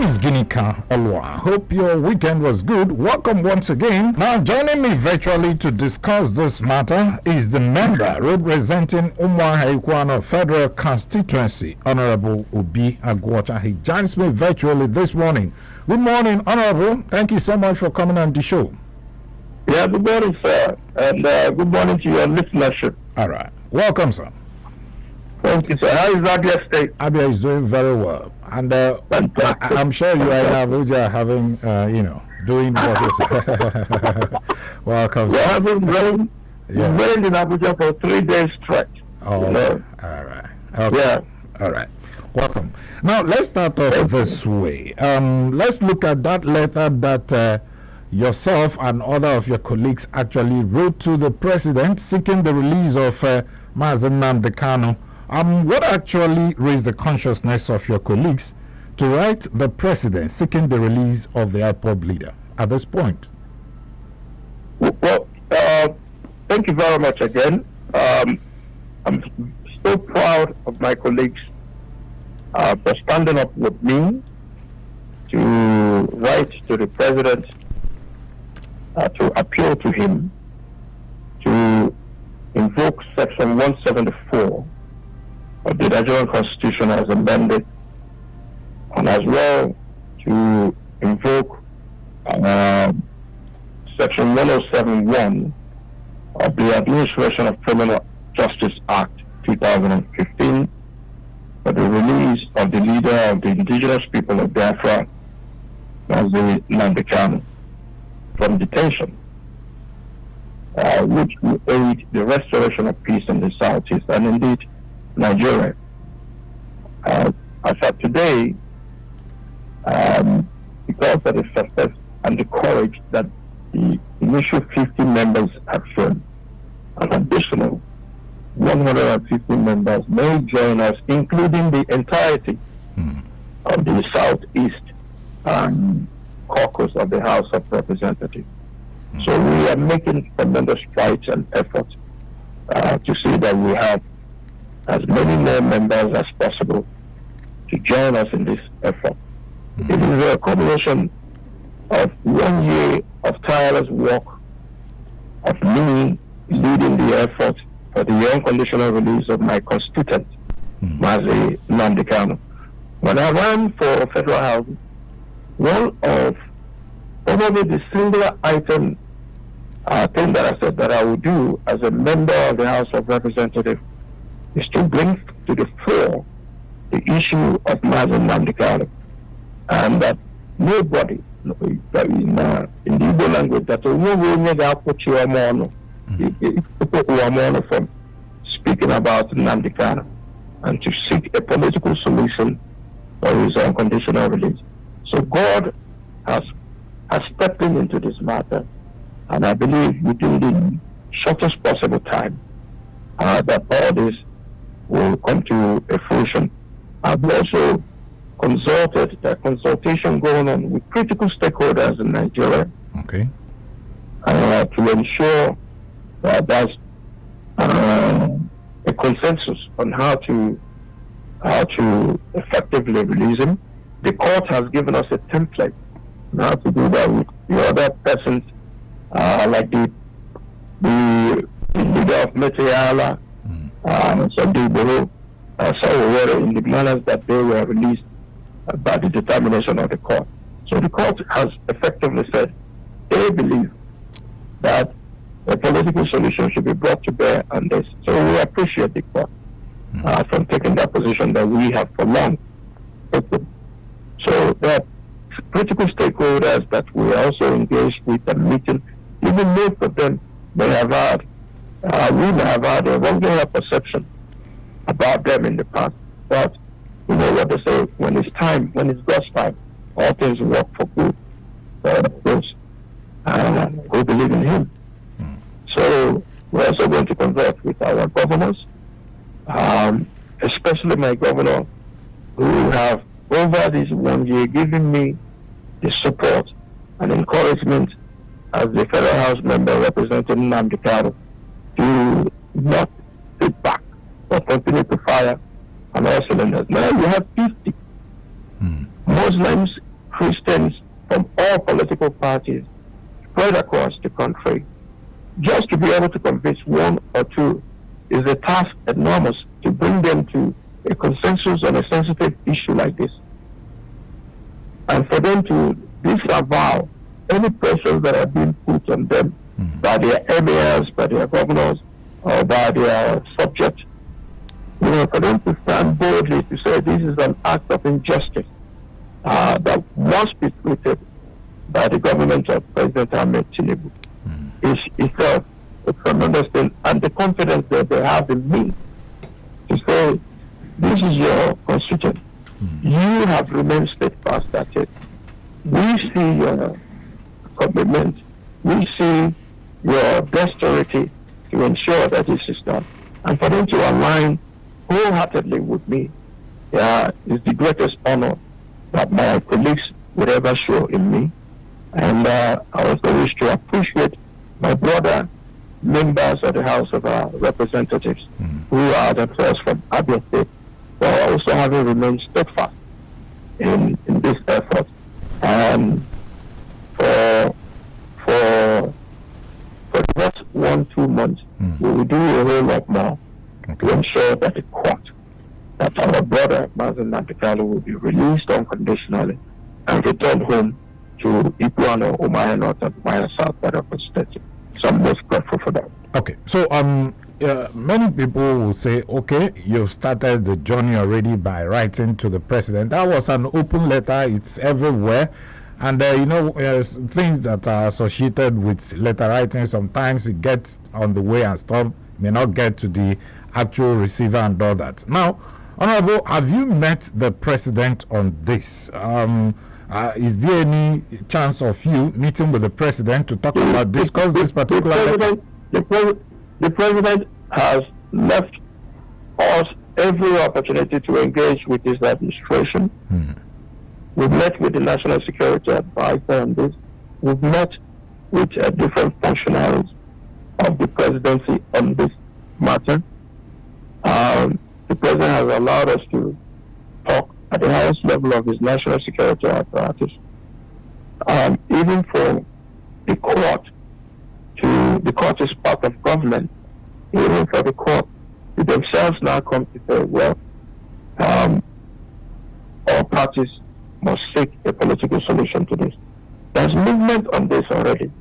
name is Ginika Olwa. Hope your weekend was good. Welcome once again. Now, joining me virtually to discuss this matter is the member representing Umuahia Equiano Federal Constituency, Honorable Obi Agwota. He joins me virtually this morning. Good morning, Honorable. Thank you so much for coming on the show. Yeah, good morning, sir. And good morning to your listenership. All right. Welcome, sir. Thank you, sir. How is Abia State? Abia is doing very well. And I'm sure you are in Abuja having, doing what is. Welcome, We're sir. having rain. Yeah. Rained in Abuja for 3 days straight. Oh, You know? all right. Okay. Yeah. All right. Welcome. Now, let's start off this way. Let's look at that letter that yourself and other of your colleagues actually wrote to the president seeking the release of Mazen Nnamdi Kanu. What actually raised the consciousness of your colleagues to write the president seeking the release of the IPOB leader at this point? Well, thank you very much again. I'm so proud of my colleagues for standing up with me to write to the president, to appeal to him, to invoke Section 174 of the Nigerian Constitution as amended, and as well to invoke Section 1071 of the Administration of Criminal Justice Act 2015 for the release of the leader of the indigenous people of Biafra, Mazi Nnamdi Kanu, from detention, which will aid the restoration of peace in the Southeast and indeed Nigeria. As of today, because of the success and the courage that the initial 50 members have shown, an additional 150 members may join us, including the entirety of the Southeast caucus of the House of Representatives. So we are making tremendous strides and efforts to see that we have as many more members as possible to join us in this effort. It is a combination of 1 year of tireless work, of me leading the effort for the unconditional release of my constituent, Mazi Nnamdi Kanu. When I ran for federal house, one of probably the singular item thing that I said that I would do as a member of the House of Representatives is to bring to the fore the issue of Mazi Nnamdi Kanu, and that nobody that in the Igbo language that from speaking about Nnamdi Kanu and to seek a political solution for his unconditional release. So God has stepped into this matter, and I believe within the shortest possible time that all this will come to a fruition. I've also consulted, the consultation going on with critical stakeholders in Nigeria, Okay. To ensure that there's a consensus on how to effectively release him. The court has given us a template on how to do that with the other persons, like the leader of Meteyala, Sunday Boro, so in the manners that they were released by the determination of the court. So the court has effectively said they believe that a political solution should be brought to bear on this. So we appreciate the court from taking that position that we have for long. So there are critical stakeholders that we are also engaged with and meeting. Even most of them may have had, we may have had a wrong perception about them in the past. But you know what they say, when it's time, when it's God's time, all things work for good. Those who believe in Him. So we're also going to consult with our governors, especially my governor, who have over this 1 year given me the support and encouragement as the Federal House member representing Nnamdi Kanu to not sit back but continue to fire on all cylinders. Now you have 50 Muslims Christians from all political parties spread across the country. Just to be able to convince one or two is a task enormous to bring them to a consensus on a sensitive issue like this. And for them to disavow any pressures that are being put on them by their emirs, by their governors, or by their subjects, for them to stand boldly to say this is an act of injustice that must be treated by the government of President Ahmed Tinubu is itself a tremendous thing, and the confidence that they have in me to say this is your constituent. You have remained steadfast at it. We see your commitment. We see your dexterity to ensure that this is done. And for them to align wholeheartedly with me is the greatest honor that my colleagues would ever show in me. And I also wish to appreciate my brother members of the House of Representatives who are themselves from Abia State, for also having remained steadfast in this effort. And for the next 1-2 months, we will do a whole lot more to ensure that the court, that our brother Mazen Nantikalu will be released unconditionally and returned home to Iguano, Umaya North, and Umaya South by the constituency. So I'm most grateful for that. Okay, so many people will say, okay, you've started the journey already by writing to the president. That was an open letter, it's everywhere. And things that are associated with letter writing, sometimes it gets on the way and stuff may not get to the actual receiver and all that. Now, Honorable, have you met the president on this? Is there any chance of you meeting with the president to talk about, discuss this particular letter? The president has left us every opportunity to engage with his administration. We've met with the National Security Advisor on this. We've met with different functionaries of the presidency on this matter. The president has allowed us to talk at the highest level of his national security apparatus. Even for the court, the court is part of government. Even for the court, they themselves now come to say, well, all parties must seek a political solution to this. There's movement on this already.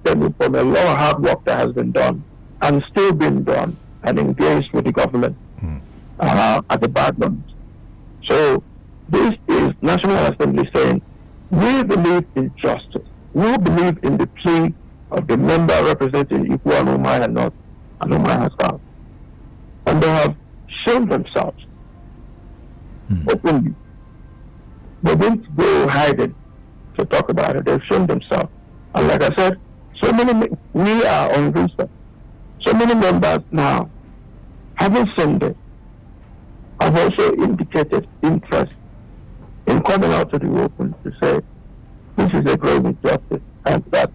Stemming from a lot of hard work that has been done and still being done and engaged with the government at the background. So this is National Assembly saying, we believe in justice. We believe in the plea of the member representing Iguano, Umaya North and Umaya South. And they have shown themselves openly. They didn't go hiding to talk about it. They've shown themselves. And like I said, we are on research. So many members now, having seen this, have also indicated interest in coming out to the open to say this is a grave injustice and that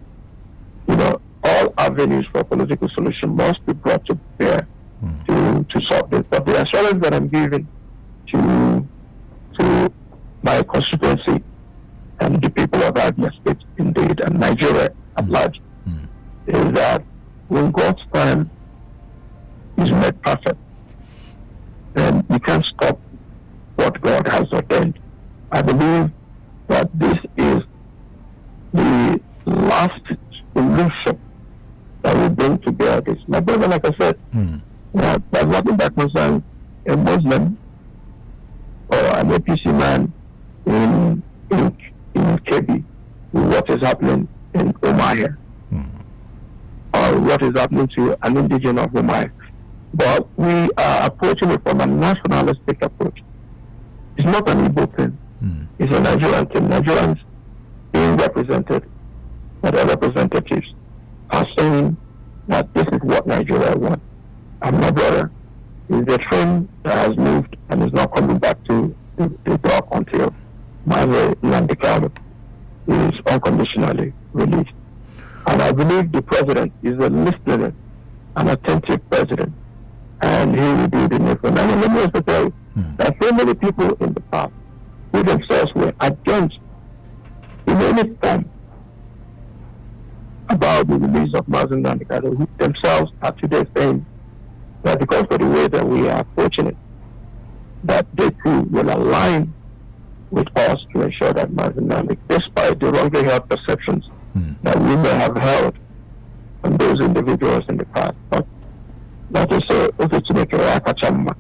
all avenues for political solution must be brought to bear to solve this. But the assurance that I'm giving to my constituency and the people of Abia State, indeed, and Nigeria at large, is that when God's plan is made perfect, then you can't stop what God has ordained. I believe that this is the last solution that will bring to bear this. My brother, like I said, there's nothing that concerns a Muslim or an APC man in Kebbi with what is happening in Umaya or what is happening to an indigenous of Umaya. But we are approaching it from a nationalistic approach. It's not an Igbo thing. It's a Nigerian thing. Nigerians being represented by their representatives are saying that this is what Nigeria wants. And my brother is a train that has moved and is not coming back to the dock until Mazen Nantikalu is unconditionally released. And I believe the president is a listening and attentive president, and he will do the needful. And let me also tell you, there are so many people in the past who themselves were against in any form about the release of Mazen Namdi, who themselves are today saying that because of the way that we are approaching it, that they too will align with us to ensure that Mazen Namdi, despite the wrongly held perceptions that we may have held on those individuals in the past. But that is also to make a Kachama.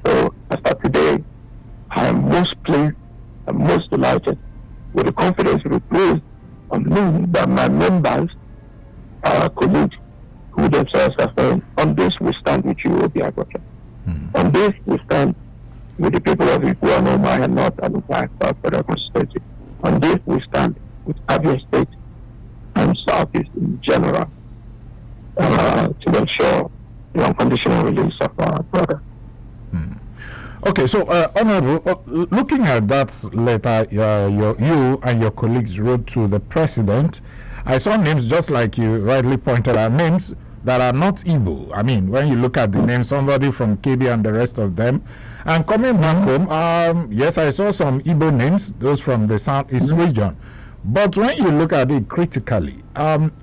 So as of today, I am most pleased and most delighted with the confidence reposed on me that my members, our colleagues, who themselves are saying, on this we stand with you, Obi Agboke. On this we stand with the people of Iguano, Maya North, and Upper South Federal Constituency. On this we stand with Abia State and Southeast in general to ensure the unconditional release of our brother. Okay, so Honorable, looking at that letter you and your colleagues wrote to the president, I saw names, just like you rightly pointed out, names that are not Igbo. I mean, when you look at the name, somebody from KB and the rest of them. And coming back home, yes, I saw some Igbo names, those from the Southeast region. But when you look at it critically,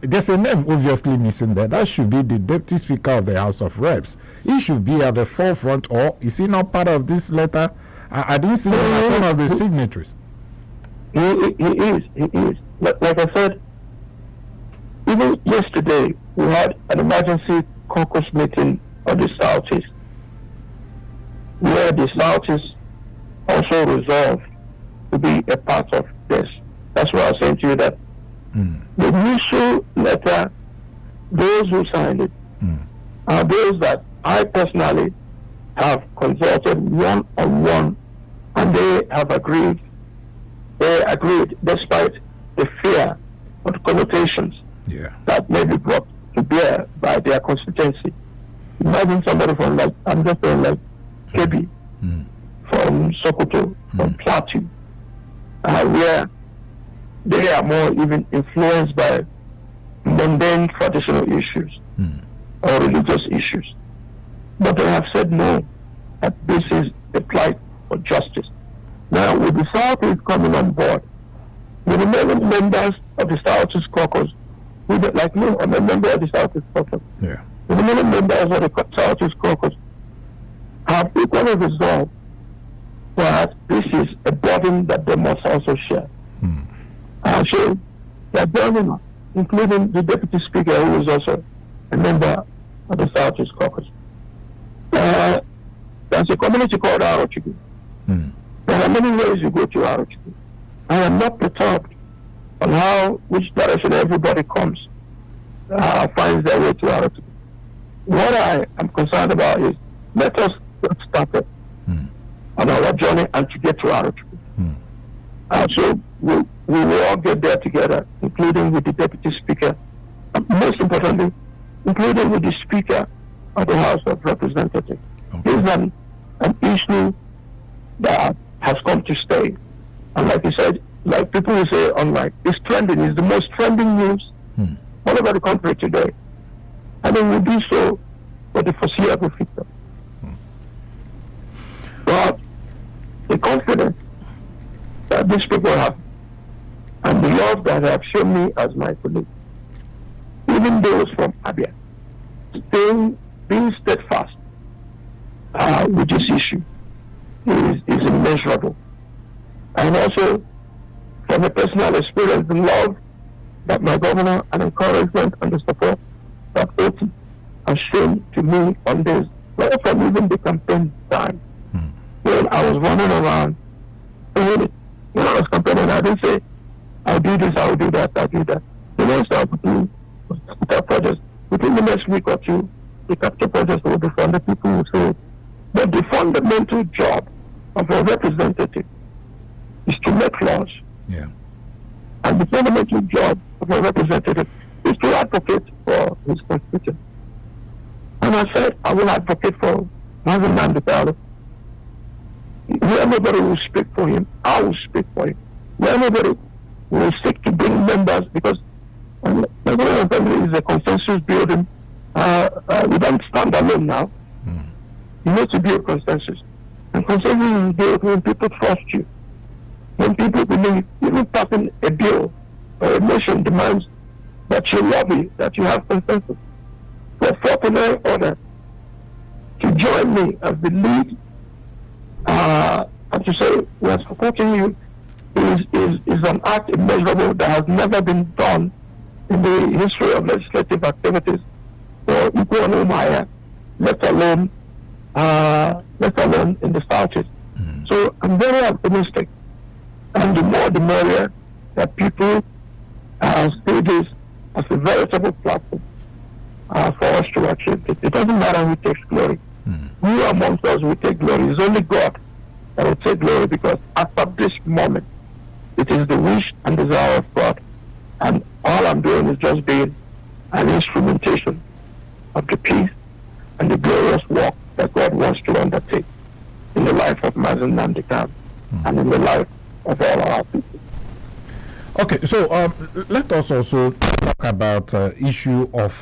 there's a name obviously missing there. That should be the Deputy Speaker of the House of Reps. He should be at the forefront, or is he not part of this letter? I didn't see him as one of the signatories. He is. Like I said, even yesterday, we had an emergency caucus meeting on the Southeast, where the Southeast also resolved to be a part of this. That's why I was saying to you that the initial letter, those who signed it, are those that I personally have consulted one-on-one, and they have agreed. They agreed despite the fear of the connotations that may be brought to bear by their constituency. Imagine somebody from, like, I'm just saying, like KB, from Sokoto, from Plateau, where they are more even influenced by mundane traditional issues or religious issues. But they have said no, that this is a plight for justice. Now, with the Southeast coming on board, the remaining members of the Southeast Caucus, who, like me, I'm a member of the Southeast Caucus, the remaining members of the Southeast Caucus have equally resolved that this is a burden that they must also share. So they are joining us, including the Deputy Speaker, who is also a member of the Southeast Caucus. There's a community called Arochukwu. There are many ways you go to Arochukwu. I am not perturbed on which direction everybody comes, finds their way to Arochukwu. What I am concerned about is, let us get started on our journey and to get to Arochukwu. So we will all get there together, including with the Deputy Speaker, and most importantly, including with the Speaker of the House of Representatives. This is an issue that has come to stay. And like you said, like people will say online, it's trending, it's the most trending news all over the country today. And it will do so for the foreseeable future. But the confidence that these people have, and the love that they have shown me as my colleague, even those from Abia, being steadfast with this issue is immeasurable. And also, from a personal experience, the love that my governor and encouragement and the support that OT has shown to me on this, right from even the campaign time, when I was running around, when I was campaigning, I didn't say, I'll do this, I'll do that, I'll do that. The next I would do capital projects. Within the next week or two, the capital projects will be funded. People will say, but the fundamental job of a representative is to make laws. And the fundamental job of a representative is to advocate for his constituents. And I said, I will advocate for Mazen Namdi. Where nobody will speak for him, I will speak for him. Where nobody will seek to bring members, because Nigerian Assembly is a consensus building. We don't stand alone now. You need to build consensus. And consensus is built when people trust you. when people believe even passing a bill or a motion demands that you lobby, that you have consensus. For 49 others to join me as the lead, and to say we are supporting you is an act immeasurable that has never been done in the history of legislative activities for Ikwo Maya, let alone in the Southeast. So I'm very optimistic, and the more the merrier that people see this as a veritable platform for us to achieve it. It doesn't matter who takes glory. Who amongst us will take glory? It's only God that will take glory, because after this moment, it is the wish and desire of God. And all I'm doing is just being an instrumentation of the peace and the glorious work that God wants to undertake in the life of Mazen Nnamdi Kanu and in the life of all our people. Okay, so let us also talk about issue of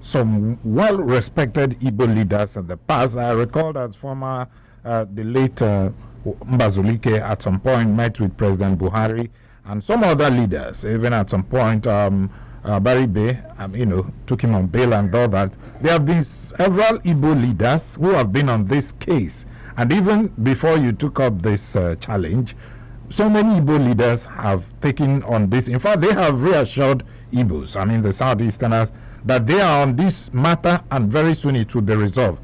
some well-respected Igbo leaders in the past. I recall that the late Mbazulike at some point met with President Buhari and some other leaders. Even at some point, Baribe, took him on bail and all that. There have been several Igbo leaders who have been on this case, and even before you took up this challenge, so many Igbo leaders have taken on this. In fact, they have reassured Igbos, the Southeasterners, that they are on this matter and very soon it will be resolved.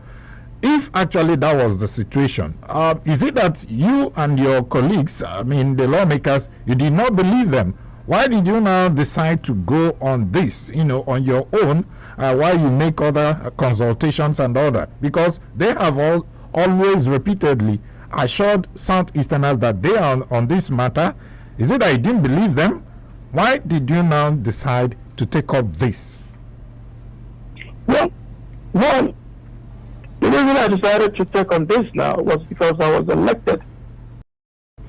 If actually that was the situation, is it that you and your colleagues, the lawmakers, you did not believe them? Why did you now decide to go on this, on your own, while you make other consultations and all that? Because they have always repeatedly assured Southeasterners that they are on this matter. Is it that you didn't believe them? Why did you now decide to take up this? Well, one, the reason I decided to take on this now was because I was elected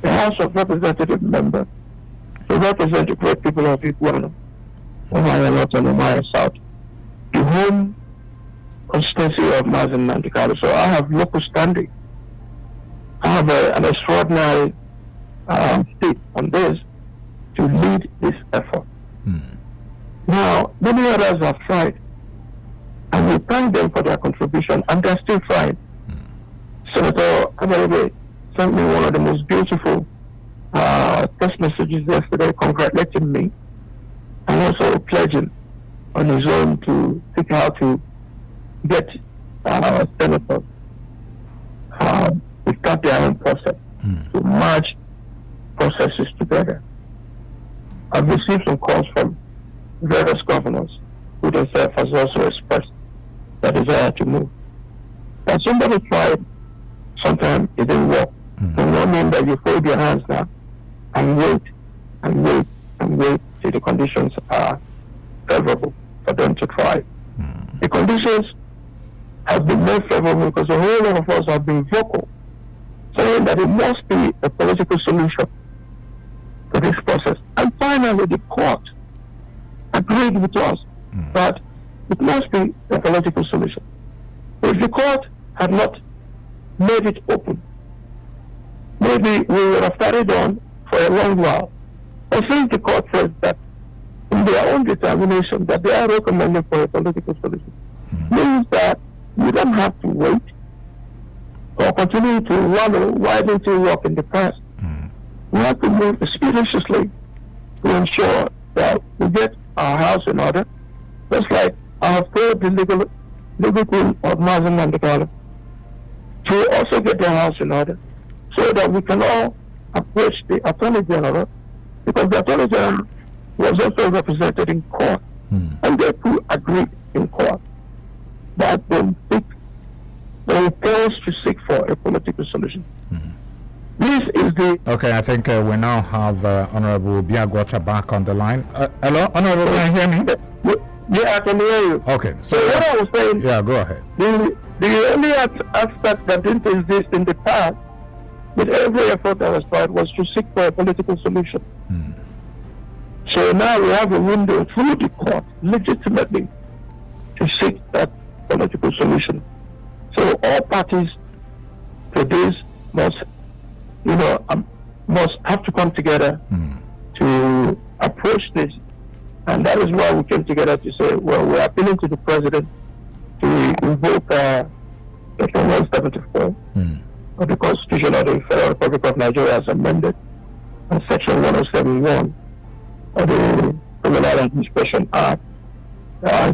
a House of Representative member to represent the great people of Ikwo, Omaya North and Omaya South, the home constituency of Mazen Nnamdi Kanu. So I have local standing. I have an extraordinary stake on this to lead this effort. Now, many others have tried, and we thank them for their contribution, and they're still trying. Senator Abarebe sent me one of the most beautiful text messages yesterday congratulating me, and also pledging on his own to think how to get senators to start their own process, to merge processes together. I've received some calls from various governors who themselves has also expressed their desire to move. But somebody tried, sometimes it didn't work. It does not mean that you fold your hands now and wait and wait and wait till the conditions are favorable for them to try. The conditions have been more favorable because a whole lot of us have been vocal, saying that it must be a political solution to this process. And finally, the court agreed with us that it must be a political solution. If the court had not made it open, maybe we would have carried on for a long while. But since the court says that in their own determination that they are recommending for a political solution, means that you don't have to wait or continue to wallow. Why didn't you work in the past? We have to move expeditiously to ensure that we get our house in order, just like I have told the legal team of Mazen Nnamdi Kanu to also get their house in order, so that we can all approach the Attorney General, because the Attorney General was also represented in court, and they too agreed in court that they will pause to seek for a political solution. This is the... Okay, I think we now have Honorable Biagwacha back on the line. Hello, Honorable, can you hear me? Yeah, I can hear you. Okay, so what I was saying... Yeah, go ahead. The only aspect that didn't exist in the past, with every effort that was tried, was to seek for a political solution. So now we have a window through the court, legitimately, to seek that political solution. So all parties to this must, must have to come together to approach this. And that is why we came together to say, well, we're appealing to the president to invoke Section 174 of the Constitution of the Federal Republic of Nigeria as amended, and Section 1071 of the Criminal Administration Act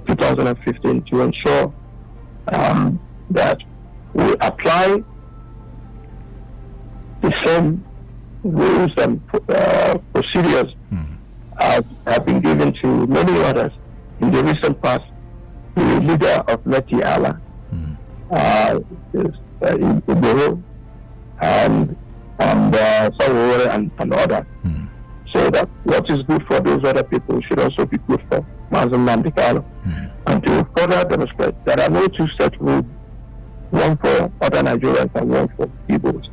2015 to ensure that we apply the same rules and procedures as have been given to many others in the recent past. The leader of Meti Allah in Bureau and others. So that what is good for those other people should also be good for Mazen Nnamdi Kanu. And to further demonstrate that there are no two set rules, one for other Nigerians and one for Igbos.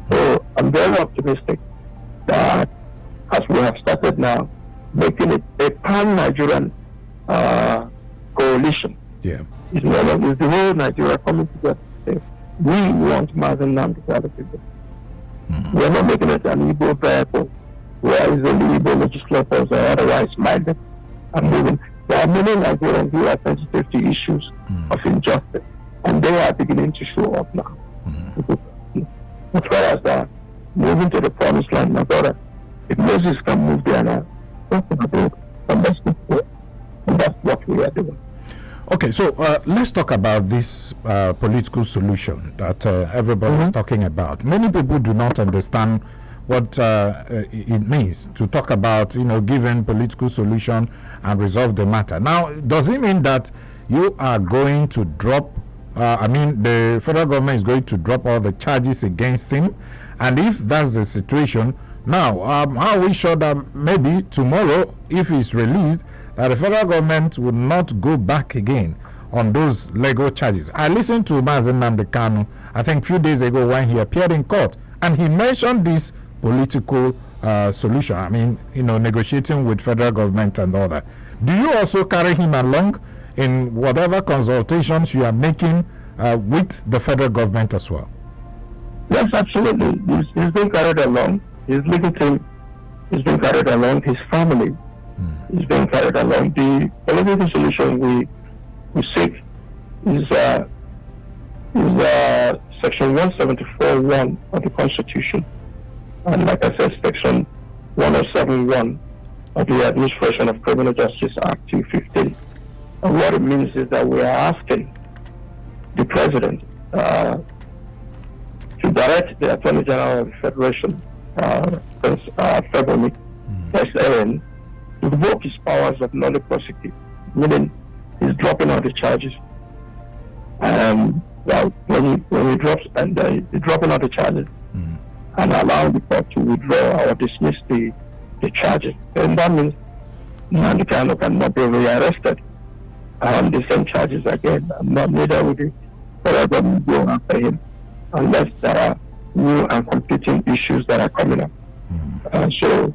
So I'm very optimistic that as we have started now, making it a pan-Nigerian coalition. Yeah. It's the whole Nigeria coming together to say, we want Mazen Nnamdi Kanu people. We're not making it an Igbo vehicle where is only Igbo legislators or otherwise minded and moving. There are many Nigerians who are sensitive to issues of injustice, and they are beginning to show up now. As far as moving to the promised land, my brother, if Moses can move there now, and that's what we are doing. Okay, so let's talk about this political solution that everybody is talking about. Many people do not understand what it means to talk about, giving political solution and resolve the matter. Now, does it mean that you are going to drop, the federal government is going to drop all the charges against him? And if that's the situation, now, are we sure that maybe tomorrow, if he's released, that the federal government would not go back again on those legal charges? I listened to Mazen Nnamdi Kanu, I think a few days ago when he appeared in court, and he mentioned this political solution, negotiating with federal government and all that. Do you also carry him along in whatever consultations you are making with the federal government as well? Yes, absolutely. He's been carried along. His legal team is being carried along. His family is being carried along. The political solution we seek is Section 174(1) of the Constitution, and like I said, Section 1071 of the Administration of Criminal Justice Act 2015. And what it means is that we are asking the President to direct the Attorney General of the Federation, February, to revoke his powers of non-prosecute, meaning he's dropping out the charges. When he drops, and the dropping out the charges and allowing the court to withdraw or dismiss the charges, then that means Nnamdi Kanu cannot be rearrested on the same charges again, and neither will the federal government go after him unless there are new and competing issues that are coming up. So,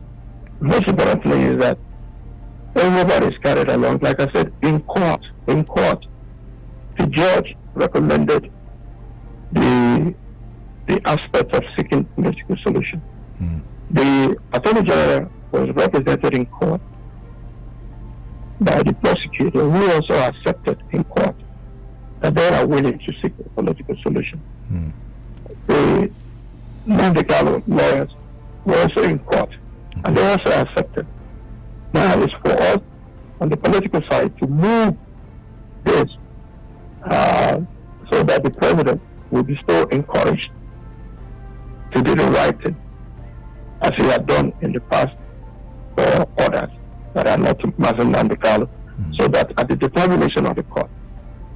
most importantly is that everybody is carried along. Like I said, in court, the judge recommended the aspect of seeking political solution. The Attorney General was represented in court by the prosecutor, who also accepted in court that they are willing to seek a political solution. The Nnamdi Kanu lawyers were also in court, and they also accepted. Now it's for us on the political side to move this so that the president will be still encouraged to do the right thing, as he had done in the past for others that are not Mazen Nnamdi Kanu, so that at the determination of the court,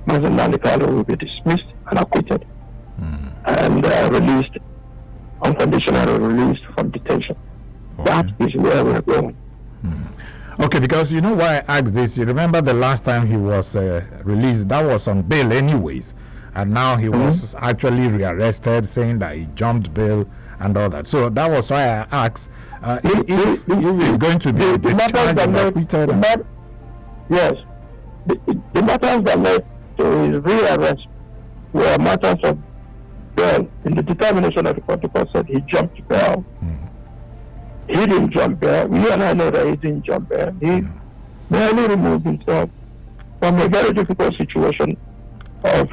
Mazen Nnamdi Kanu will be dismissed and acquitted and released, unconditionally released from detention. That is where we're going. Okay, because you know why I asked this? You remember the last time he was released, that was on bail anyways, and now he was actually rearrested, saying that he jumped bail and all that. So that was why I asked if he's going to be discharged and acquitted. Yes, the matters that led to his rearrest were matters of Well, in the determination of the court said he jumped bail. He didn't jump bail. You and I know that he didn't jump bail. He merely removed himself from a very difficult situation of,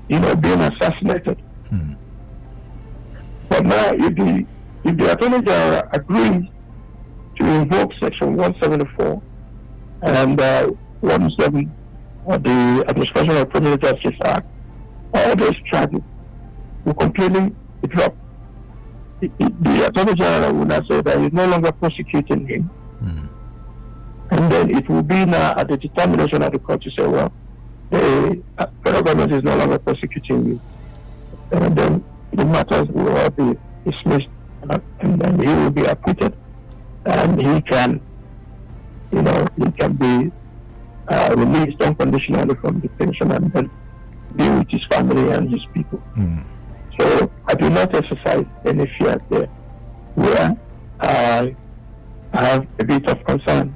being assassinated. But now, if the Attorney General agrees to invoke Section 174 and 17 of the Administration of Criminal Justice Act, all those charges will completely drop. The Attorney General will not say that he's no longer prosecuting him. And then it will be now at the determination of the court to say, well, the federal government is no longer prosecuting you. And then the matters will all be dismissed, and then he will be acquitted, and he can be released unconditionally from detention and then be with his family and his people. So I do not exercise any fear there. Where I have a bit of concern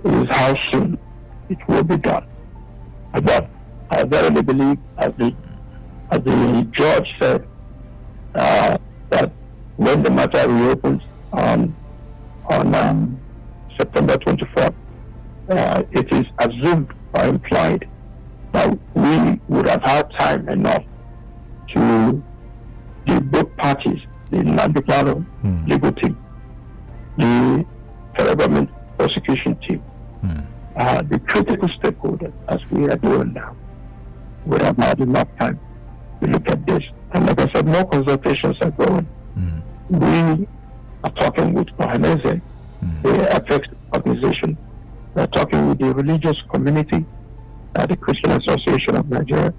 is how soon it will be done. But I verily believe, as the judge said, that when the matter reopens on September 24th, it is assumed or implied that we would have had time enough to give both parties, the Nnamdi Kanu legal team, the federal government prosecution team, the critical stakeholders, as we are doing now, would have had enough time to look at this. And like I said, more consultations are going. We are talking with Ohaneze, the Apex organization. We are talking with the religious community, the Christian Association of Nigeria.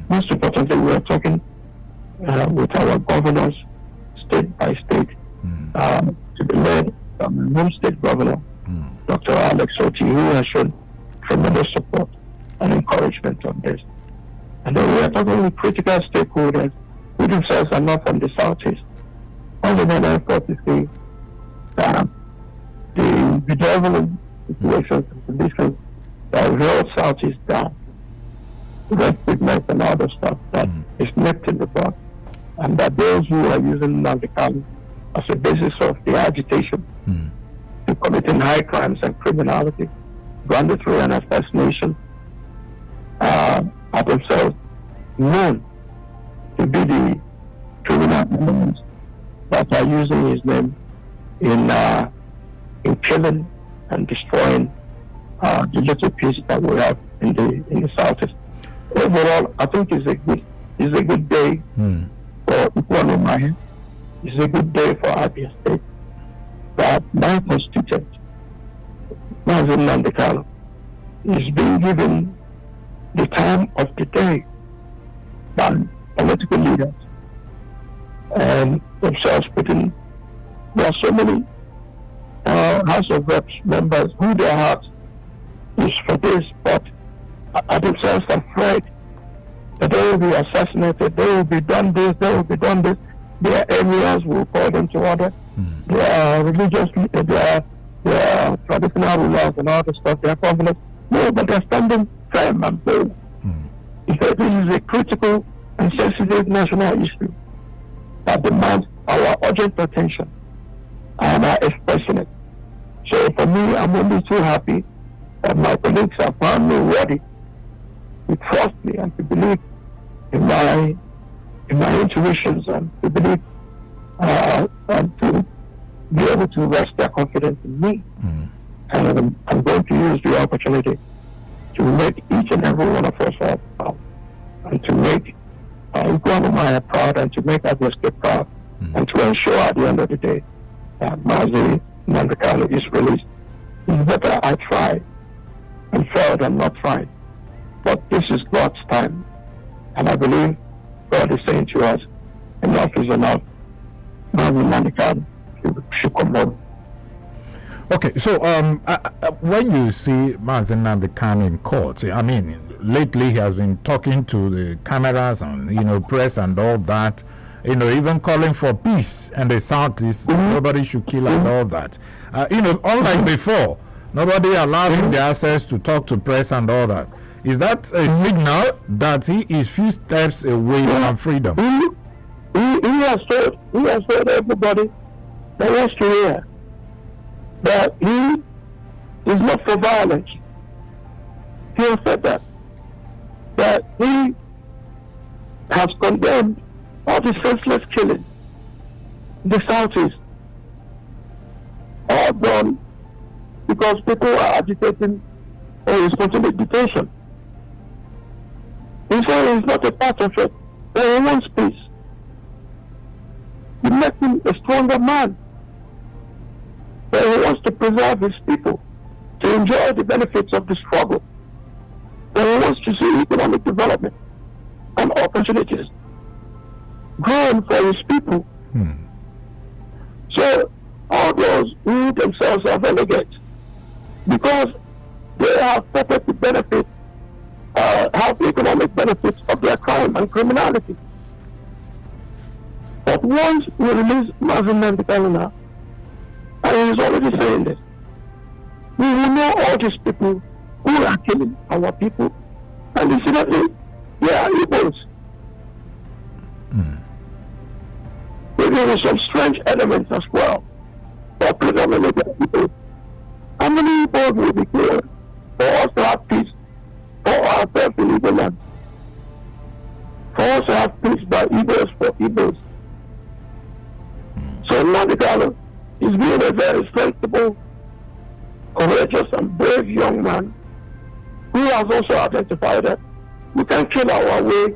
Most importantly, we are talking with our governors, state by state, to be led by my home state governor, Dr. Alex Oti, who has shown tremendous support and encouragement on this. And then we are talking with critical stakeholders who themselves are not from the Southeast. All of them effort to see that the bedeviling situations and conditions that held Southeast down, restlessness and other stuff that is nipped in the bud, and that those who are using Nnamdi Kanu as a basis of their agitation to committing high crimes and criminality, banditry and assassination, are themselves known to be the criminal elements that are using his name in killing and destroying the little peace that we have in the Southeast. Overall, I think it's a good day for Ikwan Umahi. It's a good day for Abia State. That my constituent, Mazi Nnamdi Kanu, is being given the time of the day by political leaders and themselves putting. There are so many House of Reps members who their heart is for this, but are themselves afraid that they will be assassinated, they will be done this, they will be done this. Their areas will call them to order. Their religious, their traditional rulers and all the stuff, their governors. No, but they're standing firm and bold. Because this is a critical and sensitive national issue that demands our urgent attention, and are expressing it. So for me, I'm only too happy that my colleagues have found me worthy to trust me and to believe in my intuitions and to believe and to be able to rest their confidence in me. And I'm going to use the opportunity to make each and every one of us proud, and to make Ikwan Umahi proud, and to make Abia State proud, and to ensure at the end of the day that Mazi Nnamdi Kanu is released. It's better I tried and failed than not tried. But this is God's time. And I believe God is saying to us, enough is enough. Mazi Nnamdi Kanu should come home. Okay, so when you see Mazi Nnamdi Kanu in court, I mean, lately he has been talking to the cameras and, press and all that, even calling for peace and the Southeast, nobody should kill and all that. Unlike before, nobody allowed him the access to talk to press and all that. Is that a signal that he is few steps away from freedom? He has told everybody that wants to hear that he is not for violence. He has said that he has condemned all the senseless killing in the Southeast, all done because people are agitating or spontaneous detention. He said he's not a part of it, but he wants peace. He makes him a stronger man. But he wants to preserve his people, to enjoy the benefits of the struggle. But he wants to see economic development and opportunities growing for his people. So all those who themselves are renegades, because they have perfect benefit, have the economic benefits of their crime and criminality. But once we release Mazi Nnamdi Kanu now, and he's already saying this, we will know all these people who are killing our people, and incidentally, they are Igbos. There were some strange elements as well, but predominantly Igbos. How many Igbos will be killed for us to have peace for ourselves in Igbo land? For us to have peace by Igbos for Igbos. So Nnamdi Kanu is being a very sensible, courageous and brave young man who has also identified that we can kill our way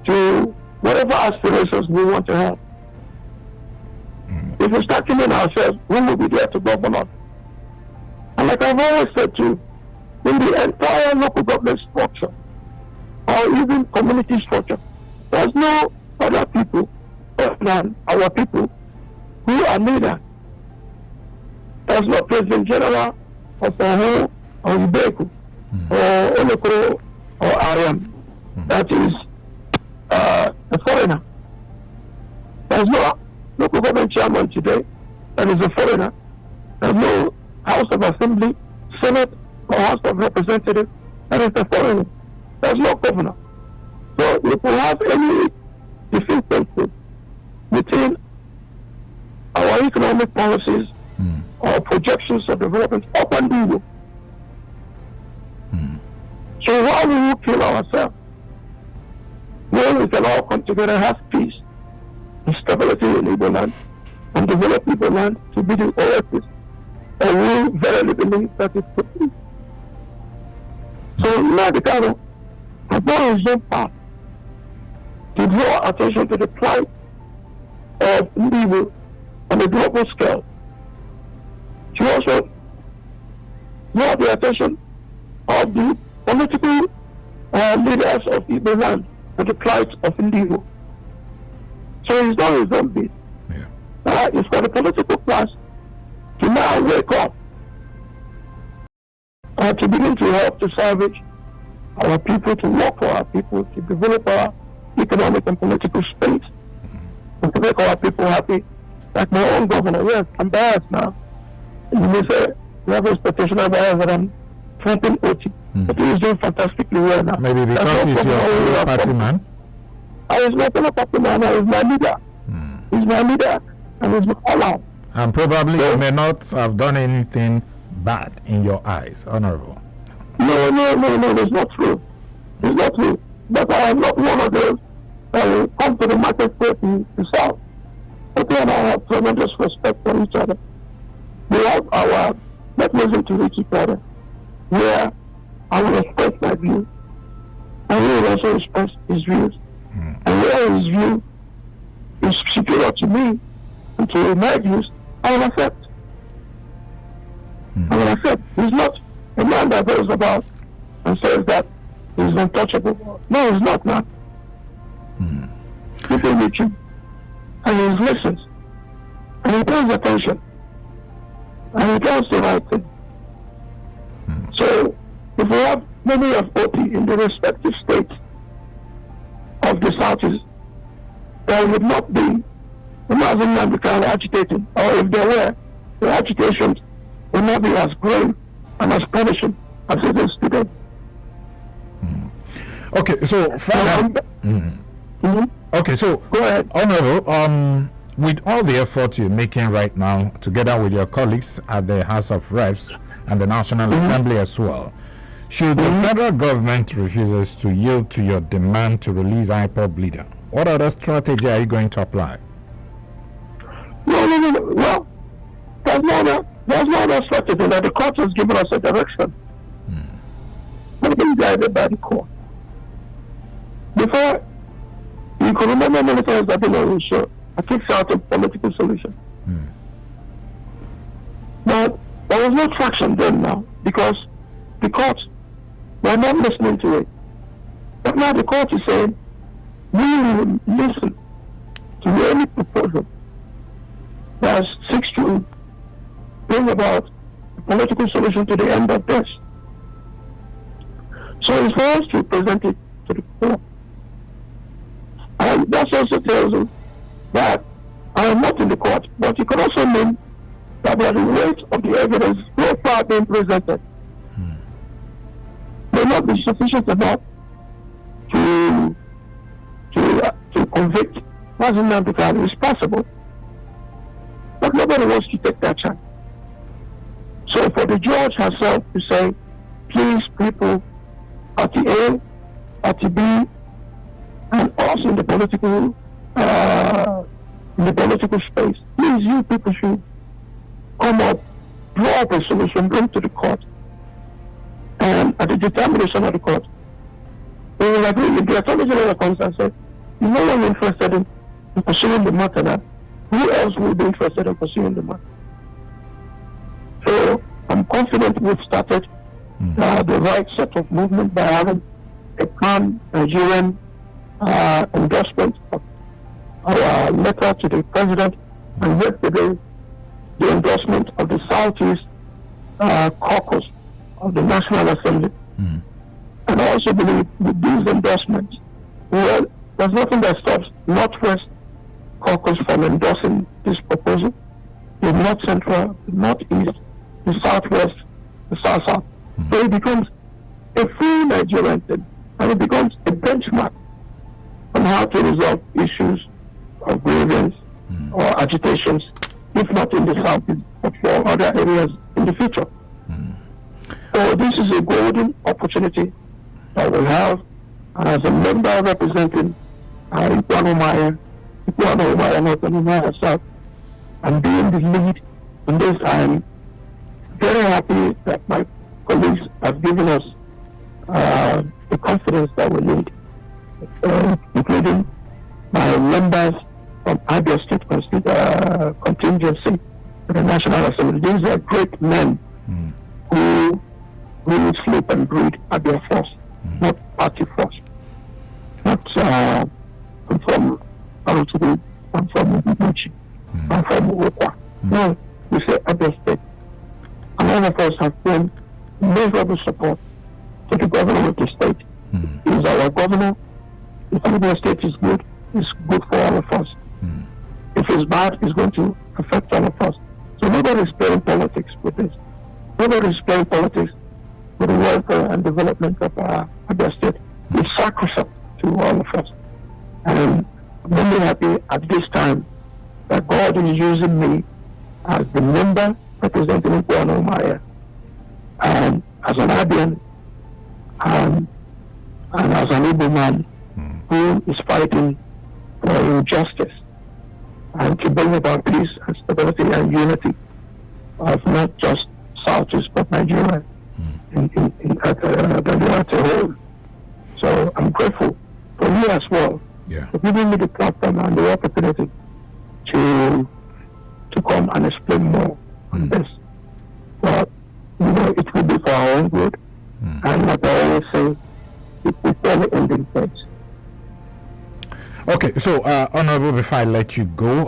to whatever aspirations we want to have. If we start killing ourselves, who will be there to govern us? And like I've always said too, in the entire local government structure, or even community structure, there's no other people than our people who are leaders. There's no President General of Oho or Ibeku or Olokoro or Ariam that is a foreigner. There's no local government chairman today that is a foreigner. There's no House of Assembly, Senate, or House of Representatives that is a foreigner. There's no governor. So if we have any deficiencies within our economic policies or projections of development up and down, so why will we kill ourselves when we can all come together and have peace and stability in Igbo land and develop Igbo land to be the oasis? And we verily believe that it could be. So Nnamdi Kanu has done his own part to draw attention to the plight of Igbo on a global scale. To also draw the attention of the political leaders of Igbo land and the plight of Igbo. So he's done his own bit. It's for the political class to now wake up to begin to help to salvage our people, to work for our people, to develop our economic and political space, and to make our people happy. Like my own governor, yes, I'm biased now. You may say, you have expectation of bias that I'm trumping OT, but he's doing fantastically well now. Maybe because he's your party man? He's not a party man, he's my leader. He's my leader, and he's my all-out. And probably you may not have done anything bad in your eyes, Honorable. No, it's not true. It's not true. But I am not one of those that will come to the marketplace in the South. But then I have tremendous respect for each other. We have our mechanism to reach each other, where I will express my view, and he will also express his views. And where his view is superior to me and to my views, I will accept. I will accept. He's not a man that goes about and says that he's untouchable. No, he's not, man. People meet him, and he listens, and he pays attention, and he does the right thing. So, if we have many of OT in the respective states of the Southeast, there would not be the Mazi Nnamdi Kanu agitating, or if there were, the agitations would not be as grave and as punishing as it is today. Okay, so okay, so go ahead. Honorable, with all the effort you're making right now, together with your colleagues at the House of Reps and the National Assembly as well, should the federal government refuses to yield to your demand to release IPOB leader, what other strategy are you going to apply? No. Well, there's no other strategy. That the court has given us a direction. We've been guided by the court. Before, you can remember many times I've been on the show, I kicked out a political solution. But there was no traction then now, because the court were not listening to it. But now the court is saying, we will listen to any proposal that seeks to bring about a political solution to the end of this. So it's for us to present it to the court. And that also tells you that I am not in the court, but it can also mean that the weight of the evidence so far being presented may not be sufficient enough to convict President Nnamdi Kanu. It's possible, but nobody wants to take that chance. So for the judge herself to say, please, people, Party A, Party B, and also in the political space, please, you people should come up, draw up a solution, bring to the court, and at the determination of the court, we will agree. If the Attorney General comes and says, you're no longer interested in pursuing the matter now, who else will be interested in pursuing the matter? So I'm confident we've started the right set of movement by having a pan-Nigerian endorsement of our letter to the president, and yesterday the endorsement of the Southeast caucus of the National Assembly. And I also believe with these endorsements, well, there's nothing that stops Northwest caucus from endorsing this proposal, the North Central, the Northeast, the Southwest, the South. So it becomes a free Nigerian thing, and it becomes a benchmark on how to resolve issues of grievance or agitations, if not in the Southeast, but for other areas in the future. So this is a golden opportunity that we have, and as a member representing Ikwan Umaya herself, and being the lead in this, I'm very happy that my colleagues have given us the confidence that we need, including my members from Abia State contingency to the National Assembly. These are great men who really sleep and breathe Abia Force, not party force. Not I'm from Arutugu, I'm from Ubuchi, I'm from Uwekwa. No, we say Abia State. And all of us have shown measurable support to the governor of the state. He is our governor. If Abia State is good, it's good for all of us. If it's bad, it's going to affect all of us. So nobody is playing politics with this. Nobody is playing politics with the welfare and development of Abia State. It's sacrosanct to all of us. And I'm really happy at this time that God is using me as the member representing Ikwan Umaya, and as an Abian, and as an Igbo man who is fighting for injustice and to bring about peace and stability and unity of not just Southeast but Nigeria at a whole. So I'm grateful for you as well for giving me the platform and the opportunity to come and explain more on this. But it will be for our own good, and like I always say, it will only end in place. Okay, so Honorable, before I let you go,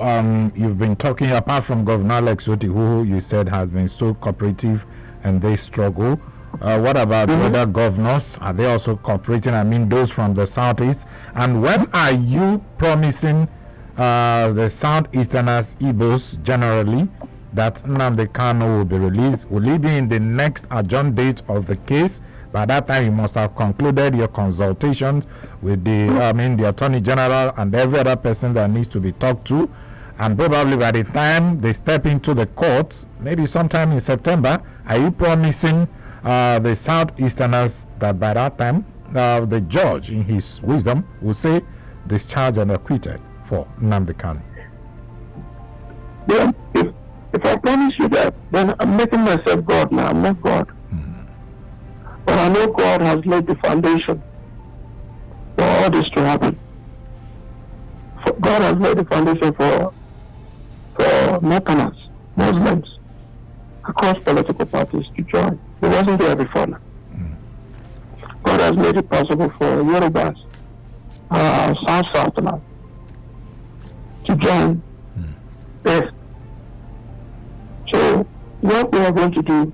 you've been talking, apart from Governor Alex Otti, who you said has been so cooperative and they struggle. What about other governors? Are they also cooperating? I mean, those from the Southeast. And when are you promising the Southeasterners, Igbos generally, that Nnamdi Kanu will be released? Will he be in the next adjourned date of the case By that time, you must have concluded your consultations with the Attorney General and every other person that needs to be talked to. And probably by the time they step into the court, maybe sometime in September, are you promising the Southeasterners that by that time, the judge, in his wisdom, will say discharged and acquitted for Nnamdi Kanu? Yeah, if I promise you that, then I'm making myself God now. I'm not God. But I know God has laid the foundation for all this to happen. God has laid the foundation for Northerners, Muslims, across political parties to join. It wasn't there before now. God has made it possible for Yorubas, Southerners, to join this. So what we are going to do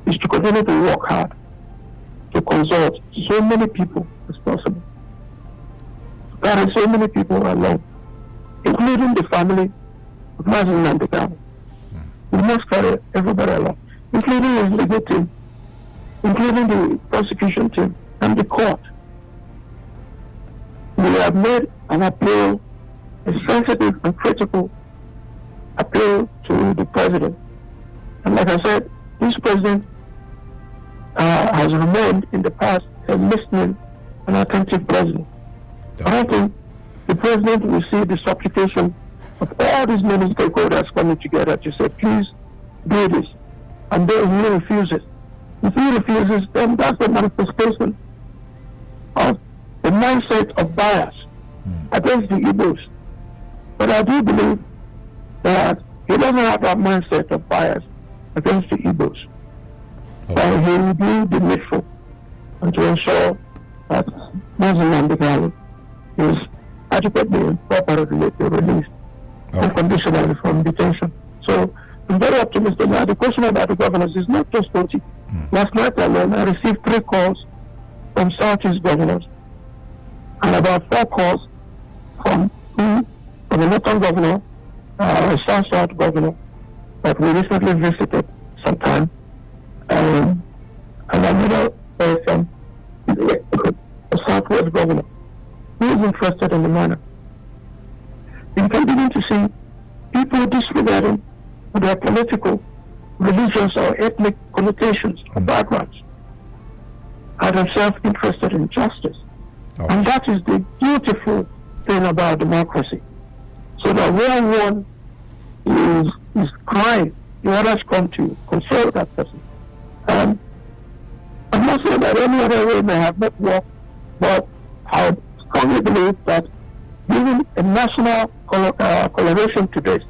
is to continue to work hard to consult so many people as possible. There are so many people along, including the family of Mazi Nnamdi Kanu. We must carry everybody along, including his legal team, including the prosecution team and the court. We have made an appeal, a sensitive and critical appeal to the president. And like I said, this president has remained in the past a listening and attentive president. I don't think the president will see the supplication of all these many stakeholders coming together to say, please do this. And then he refuses. If he refuses, then that's the manifestation of the mindset of bias against the Igbos. But I do believe that he doesn't have that mindset of bias against the Igbos. But he will do the needful and to ensure that Mazi Nnamdi Kanu is adequately and properly released unconditionally from detention. So I'm very optimistic. Now the question about the governors is not just 40. Last night alone, I received 3 calls from Southeast governors and about 4 calls from the Northern governor, South governor that we recently visited sometime, and another from the Southwest governor who is interested in the matter. You can begin to see people disregarding their political, religious, or ethnic connotations or backgrounds are themselves interested in justice. And that is the beautiful thing about democracy. So that when one is crying, the others come to console that person. And I'm not saying that any other way may have not worked, but I strongly believe that giving a national coloration to this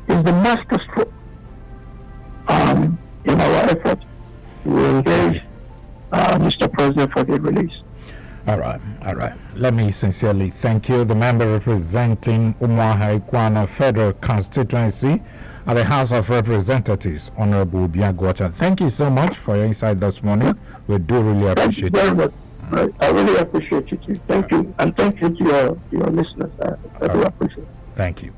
is the masterstroke in our effort to engage Mr. President for the release. All right. Let me sincerely thank you, the member representing Umuahia Ikwana Federal Constituency at the House of Representatives, Honorable Biagwacha. Thank you so much for your insight this morning. We do really appreciate it. Thank you very much. I really appreciate it. Thank you. And thank you to your listeners. I do appreciate it. Thank you.